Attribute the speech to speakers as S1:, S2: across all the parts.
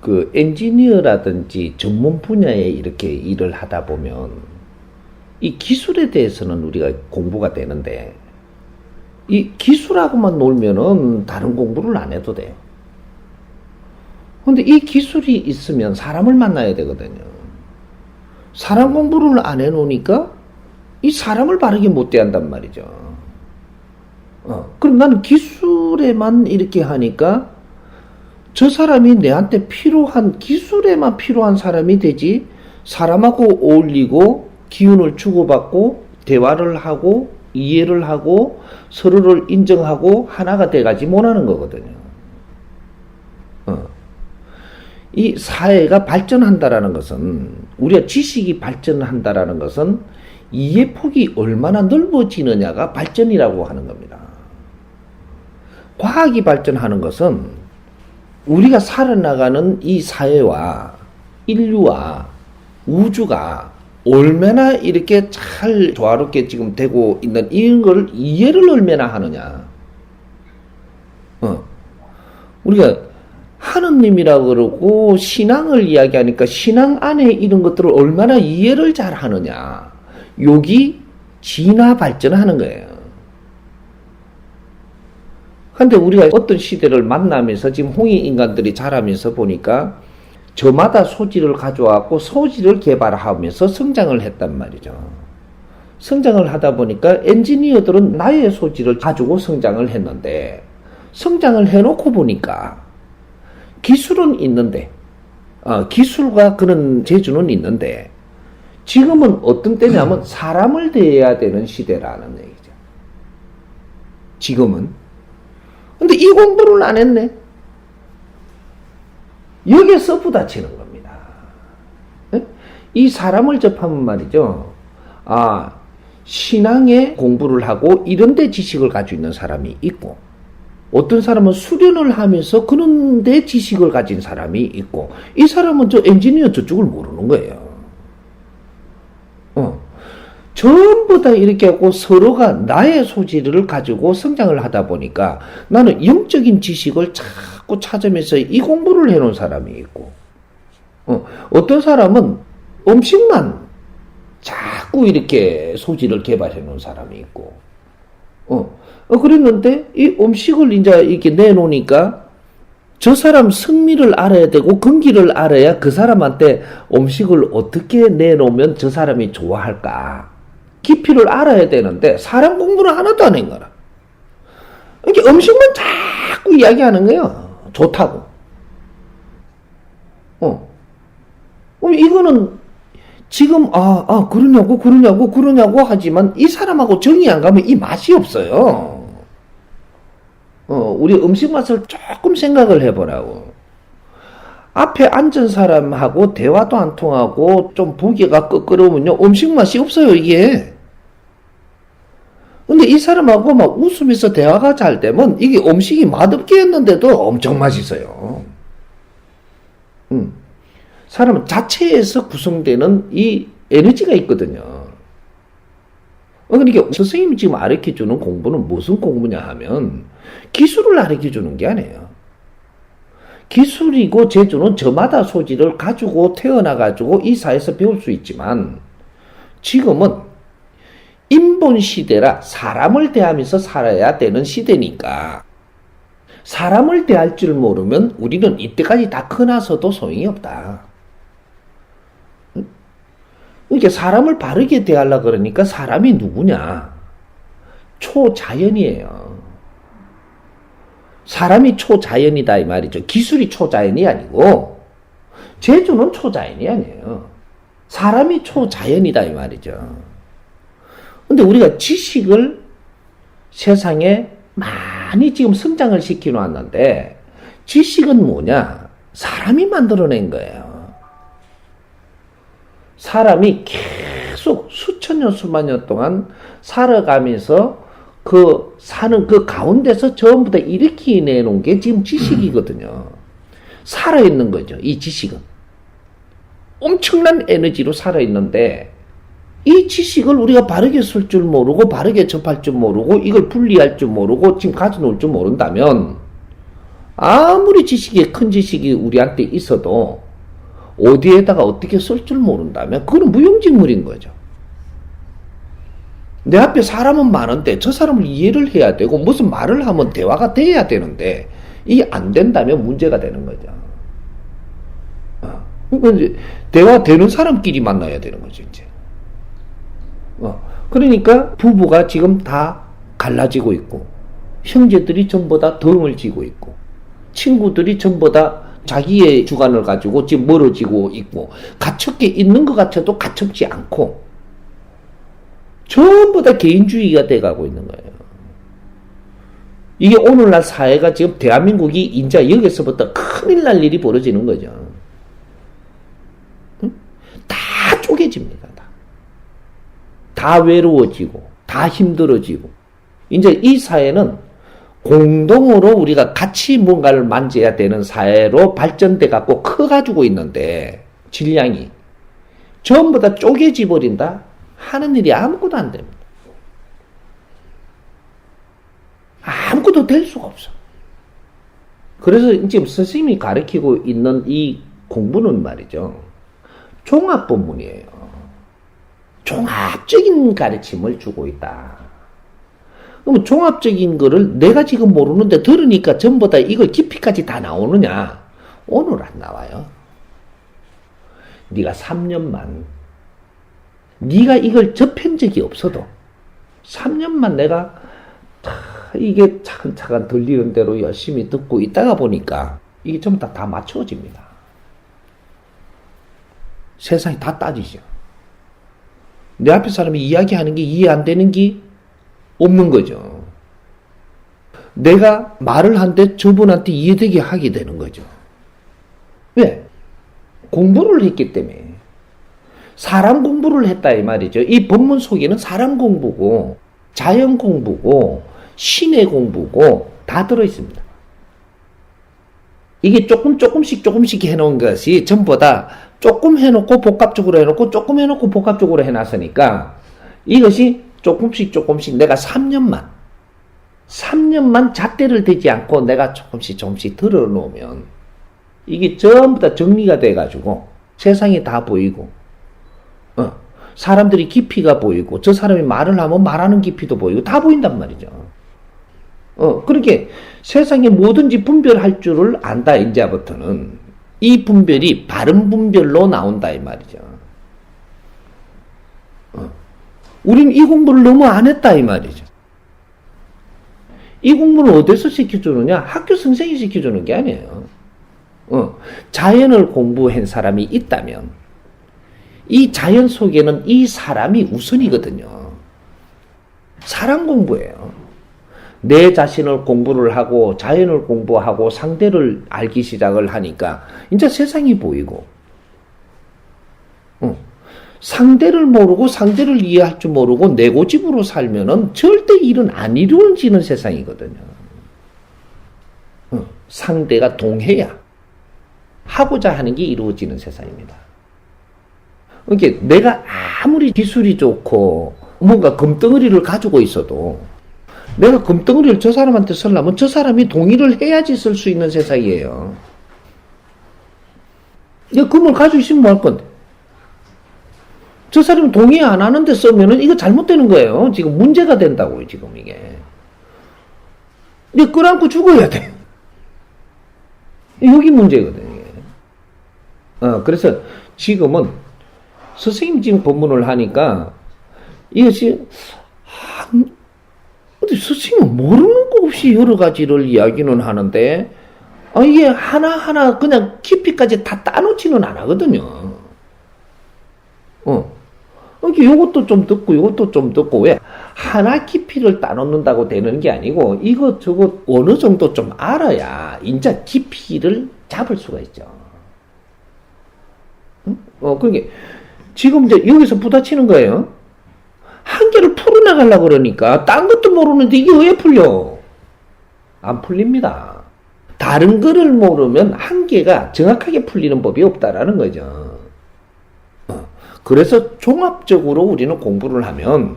S1: 그 엔지니어라든지 전문 분야에 이렇게 일을 하다 보면 이 기술에 대해서는 우리가 공부가 되는데 이 기술하고만 놀면은 다른 공부를 안 해도 돼요. 근데 이 기술이 있으면 사람을 만나야 되거든요. 사람 공부를 안 해놓으니까 이 사람을 바르게 못 대한단 말이죠. 그럼 나는 기술에만 이렇게 하니까 저 사람이 내한테 필요한, 기술에만 필요한 사람이 되지, 사람하고 어울리고 기운을 주고받고 대화를 하고 이해를 하고 서로를 인정하고 하나가 돼가지 못하는 거거든요. 이 사회가 발전한다라는 것은, 우리가 지식이 발전한다라는 것은 이해 폭이 얼마나 넓어지느냐가 발전이라고 하는 겁니다. 과학이 발전하는 것은 우리가 살아나가는 이 사회와 인류와 우주가 얼마나 이렇게 잘 조화롭게 지금 되고 있는 이런 걸 이해를 얼마나 하느냐. 우리가 하느님이라고 그러고 신앙을 이야기하니까 신앙 안에 이런 것들을 얼마나 이해를 잘 하느냐. 여기 진화 발전하는 거예요. 근데 우리가 어떤 시대를 만나면서 지금 홍익인간들이 자라면서 보니까 저마다 소질을 가져와갖고 소질을 개발하면서 성장을 했단 말이죠. 성장을 하다 보니까 엔지니어들은 나의 소질을 가지고 성장을 했는데, 성장을 해놓고 보니까 기술은 있는데, 기술과 그런 재주는 있는데, 지금은 어떤 때냐면 사람을 대해야 되는 시대라는 얘기죠. 지금은. 근데 이 공부를 안 했네. 여기에서 부딪히는 겁니다. 이 사람을 접하면 말이죠. 신앙의 공부를 하고 이런 데 지식을 가지고 있는 사람이 있고, 어떤 사람은 수련을 하면서 그런 데 지식을 가진 사람이 있고, 이 사람은 저 엔지니어 저쪽을 모르는 거예요. 전부 다 이렇게 하고 서로가 나의 소질을 가지고 성장을 하다 보니까 나는 영적인 지식을 자꾸 찾으면서 이 공부를 해놓은 사람이 있고, 어떤 사람은 음식만 자꾸 이렇게 소질을 개발해 놓은 사람이 있고, 그랬는데 이 음식을 이제 이렇게 내놓으니까 저 사람 성미를 알아야 되고 근기를 알아야 그 사람한테 음식을 어떻게 내놓으면 저 사람이 좋아할까 깊이를 알아야 되는데 사람 공부를 하나도 안 한 거라. 이렇게 음식만 자꾸 이야기하는 거예요. 좋다고. 이거는 지금 그러냐고 하지만 이 사람하고 정이 안 가면 이 맛이 없어요. 우리 음식 맛을 조금 생각을 해보라고. 앞에 앉은 사람하고 대화도 안 통하고 좀 보기가 끄끄러우면요, 음식 맛이 없어요, 이게. 근데 이 사람하고 막 웃으면서 대화가 잘 되면 이게 음식이 맛없게 했는데도 엄청 맛있어요. 사람 자체에서 구성되는 이 에너지가 있거든요. 그러니까 선생님이 지금 가르쳐주는 공부는 무슨 공부냐 하면 기술을 가르쳐주는 게 아니에요. 기술이고 재주는 저마다 소질을 가지고 태어나가지고 이 사회에서 배울 수 있지만, 지금은 인본 시대라 사람을 대하면서 살아야 되는 시대니까 사람을 대할 줄 모르면 우리는 이때까지 다 커나서도 소용이 없다. 그러니까 사람을 바르게 대하려고 그러니까 사람이 누구냐? 초자연이에요. 사람이 초자연이다 이 말이죠. 기술이 초자연이 아니고 재주는 초자연이 아니에요. 사람이 초자연이다 이 말이죠. 근데 우리가 지식을 세상에 많이 지금 성장을 시켜놨는데, 지식은 뭐냐? 사람이 만들어낸 거예요. 사람이 계속 수천 년 수만 년 동안 살아가면서 사는 그 가운데서 전부 다 일으켜내놓은 게 지금 지식이거든요. 살아있는 거죠, 이 지식은. 엄청난 에너지로 살아있는데, 이 지식을 우리가 바르게 쓸 줄 모르고 바르게 접할 줄 모르고 이걸 분리할 줄 모르고 지금 가져놓을 줄 모른다면 아무리 큰 지식이 우리한테 있어도 어디에다가 어떻게 쓸 줄 모른다면 그건 무용지물인 거죠. 내 앞에 사람은 많은데 저 사람을 이해를 해야 되고 무슨 말을 하면 대화가 돼야 되는데 이게 안 된다면 문제가 되는 거죠. 그러니까 이제 대화되는 사람끼리 만나야 되는 거죠, 이제. 그러니까 부부가 지금 다 갈라지고 있고 형제들이 전부 다 덩을 지고 있고 친구들이 전부 다 자기의 주관을 가지고 지금 멀어지고 있고 갇혔게 있는 것 같아도 갇혔지 않고 전부 다 개인주의가 돼가고 있는 거예요. 이게 오늘날 사회가 지금 대한민국이 이제 여기서부터 큰일 날 일이 벌어지는 거죠. 응? 다 쪼개집니다. 다 외로워지고 다 힘들어지고 이제 이 사회는 공동으로 우리가 같이 뭔가를 만져야 되는 사회로 발전돼 갖고 커가지고 있는데 질량이 전부 다 쪼개져 버린다? 하는 일이 아무것도 안 됩니다. 아무것도 될 수가 없어. 그래서 지금 선생님이 가르치고 있는 이 공부는 말이죠. 종합법문이에요. 종합적인 가르침을 주고 있다. 그럼 종합적인 거를 내가 지금 모르는데 들으니까 전부 다 이걸 깊이까지 다 나오느냐? 오늘 안 나와요. 네가 3년만 네가 이걸 접한 적이 없어도 3년만 내가 이게 차근차근 들리는 대로 열심히 듣고 있다가 보니까 이게 전부 다 맞춰집니다. 세상이 다 따지죠. 내 앞에 사람이 이야기하는 게 이해 안 되는 게 없는 거죠. 내가 말을 한데 저분한테 이해되게 하게 되는 거죠. 왜? 공부를 했기 때문에. 사람 공부를 했다 이 말이죠. 이 법문 속에는 사람 공부고 자연 공부고 신의 공부고 다 들어있습니다. 이게 조금씩 해놓은 것이 전부 다 조금 해놓고 복합적으로 해놓고 조금 해놓고 복합적으로 해놨으니까 이것이 조금씩 내가 3년만 잣대를 대지 않고 내가 조금씩 들어놓으면 이게 전부 다 정리가 돼가지고 세상이 다 보이고 사람들이 깊이가 보이고 저 사람이 말을 하면 말하는 깊이도 보이고 다 보인단 말이죠. 그렇게 세상에 뭐든지 분별할 줄을 안다 이제부터는 이 분별이 바른 분별로 나온다 이 말이죠. 우린 이 공부를 너무 안 했다 이 말이죠. 이 공부를 어디서 시켜주느냐? 학교 선생님이 시켜주는 게 아니에요. 자연을 공부한 사람이 있다면 이 자연 속에는 이 사람이 우선이거든요. 사람 공부예요. 내 자신을 공부를 하고 자연을 공부하고 상대를 알기 시작을 하니까 이제 세상이 보이고 상대를 모르고 상대를 이해할 줄 모르고 내 고집으로 살면은 절대 일은 안 이루어지는 세상이거든요. 상대가 동해야 하고자 하는 게 이루어지는 세상입니다. 그러니까 내가 아무리 기술이 좋고 뭔가 금덩어리를 가지고 있어도 내가 금덩어리를 저 사람한테 쓰려면 저 사람이 동의를 해야지 쓸 수 있는 세상이에요. 이 금을 가지고 있으면 뭐 할 건데? 저 사람이 동의 안 하는데 쓰면은 이거 잘못되는 거예요. 지금 문제가 된다고요, 지금 이게. 이제 끌어안고 죽어야 돼. 여기 문제거든요, 이게. 그래서 지금은 선생님 지금 법문을 하니까 이것이 근데 선생님은 모르는 거 없이 여러 가지를 이야기는 하는데 이게 하나하나 그냥 깊이까지 다 따놓지는 않거든요. 이렇게 요것도 좀 듣고 요것도 좀 듣고 왜 하나 깊이를 따놓는다고 되는 게 아니고 이거 저거 어느 정도 좀 알아야 이제 깊이를 잡을 수가 있죠. 그게 지금 이제 여기서 부딪히는 거예요. 한계를 풀어나가려고 그러니까 딴 것도 모르는데 이게 왜 풀려? 안 풀립니다. 다른 거를 모르면 한계가 정확하게 풀리는 법이 없다라는 거죠. 그래서 종합적으로 우리는 공부를 하면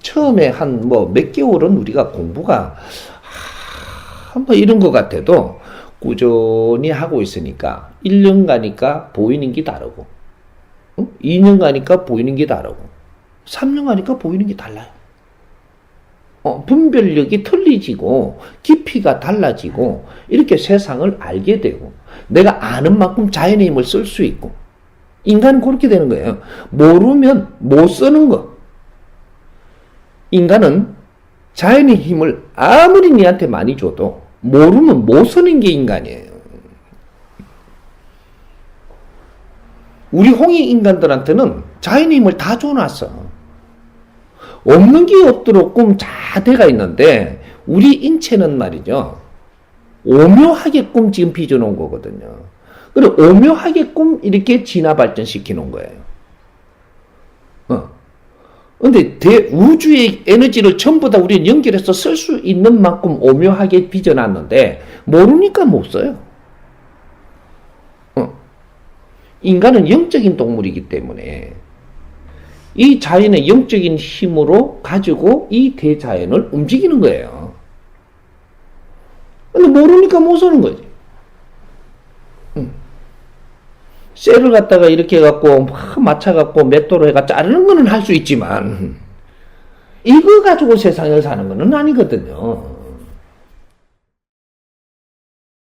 S1: 처음에 한 몇 개월은 우리가 공부가 뭐 이런 것 같아도 꾸준히 하고 있으니까 1년 가니까 보이는 게 다르고 2년 가니까 보이는 게 다르고 3년 가니까 보이는 게 달라요. 분별력이 틀리지고 깊이가 달라지고 이렇게 세상을 알게 되고 내가 아는 만큼 자연의 힘을 쓸 수 있고 인간은 그렇게 되는 거예요. 모르면 못 쓰는 거. 인간은 자연의 힘을 아무리 니한테 많이 줘도 모르면 못 쓰는 게 인간이에요. 우리 홍익 인간들한테는 자연의 힘을 다 줘놨어. 없는 게 없도록 꿈 자대가 있는데 우리 인체는 말이죠. 오묘하게끔 지금 빚어놓은 거거든요. 그래 오묘하게끔 이렇게 진화 발전시켜 놓은 거예요. 근데 대우주의 에너지를 전부 다 우리는 연결해서 쓸 수 있는 만큼 오묘하게 빚어놨는데 모르니까 못 써요. 인간은 영적인 동물이기 때문에 이 자연의 영적인 힘으로 가지고 이 대자연을 움직이는 거예요. 근데 모르니까 못 쓰는 거지. 쇠를 갖다가 이렇게 해갖고 막 맞춰갖고 맷도로 해가 자르는 거는 할 수 있지만 이거 가지고 세상을 사는 거는 아니거든요.